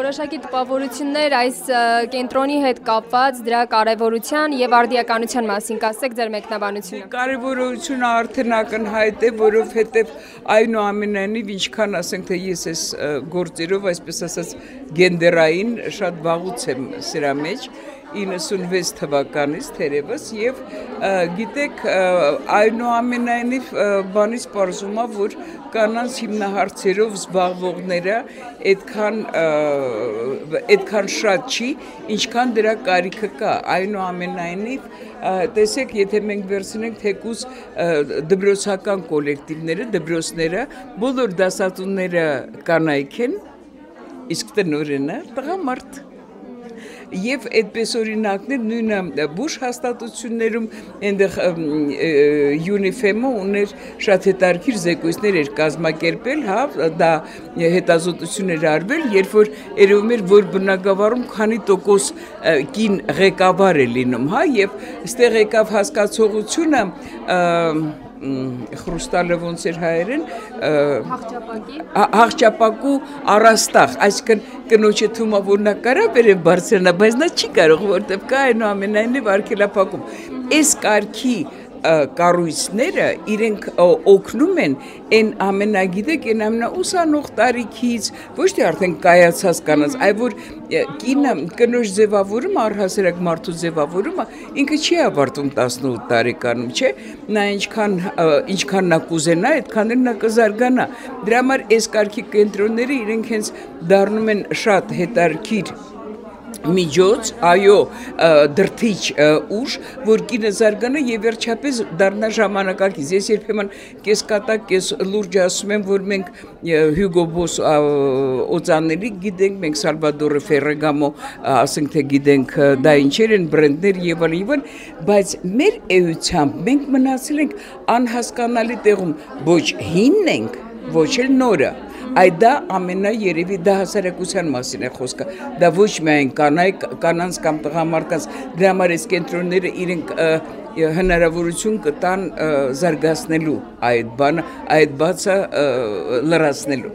որոշակի տպավորություններ այս կենտրոնի հետ կապված դրա կարևորության եւ արդիականության մասին կասեք ձեր մեկնաբանությունը։ Կարևորությունը արդեն ակնհայտ է, որովհետեւ այնուամենայնիվ ինչքան ասենք թե ես այս գործերով, այսպես ասած, գենդերային շատ վաղուց եմ սրա մեջ 96 թվականից թերևս եւ գիտեք այնուամենայնիվ բանից պարզում է որ կանանց հիմնահարցերով զբաղվողները այդքան շատ չի ինչքան դրա կարիքը կա այնուամենայնիվ տեսեք եթե մենք վերցնենք թեկուզ դպրոցական կոլեկտիվները դպրոցները բոլոր դասատուները կանայք են իսկ տնօրենը տղամարդ Եվ այդպես օրինակներ նույնը բուժ հաստատություններում այնտեղ ՅՈՒՆԻՖԵՄ-ը ուներ շատ հետաքրքիր զեկույցներ էր կազմակերպել, հա, դա հետազոտություն էր արվել, երբ որ երևում էր, որ բնակավարում քանի տոկոս կին ղեկավար է լինում, հա, եւ այստեղ եկավ հասկացողությունը Խրուստալը ոնց էր հայերեն հաղճապակու առաստաղ այսինքն կնոջը թվում է որ նա կարա բերել բարձրանա բայց նա չի կարող որտեվ կա այնուամենայնիվ արգելափակում այս կարգի կառույցները իրենք օգնում են այն ամենագիտեք այն ամենաուսանող տարիքից ոչ թե արդեն կայացած կանանց այլ որ կինը կնոջ ձևավորումը առհասարակ մարդու ձևավորումը ինքը չի ավարտում 18 տարեկանում չէ նա ինչքան նա կուզենա այդքան էլ նա կզարգանա դրա համար այս կարգի կենտրոնները իրենք հենց դառնում են շատ հետաքրքիր միջոց, այո, դրթիչ ուժ, որ կինը զարգանա եւ վերջապես դառնա ժամանակակից։ Ես երբեմն կես կատակ, կես լուրջ ասում եմ, որ մենք Հյուգո Բոս օծաների գիտենք, մենք Սալվադորը Ֆերրագամո, ասենք թե գիտենք, դա ինչեր են բրենդներ եւ այլն, բայց մեր էությամբ մենք մնացել ենք անհասկանալի տեղում, ոչ հինն ենք, ոչ էլ նորը Այդ դա ամենաերևի դա հասարակության մասին է խոսքը, դա ոչ միայն կանանց կամ տղամարդկանց, դրա համար այս կենտրոնները իրենք հնարավորություն կտան զարգացնելու այդ բանը, այդ բացը լրացնելու։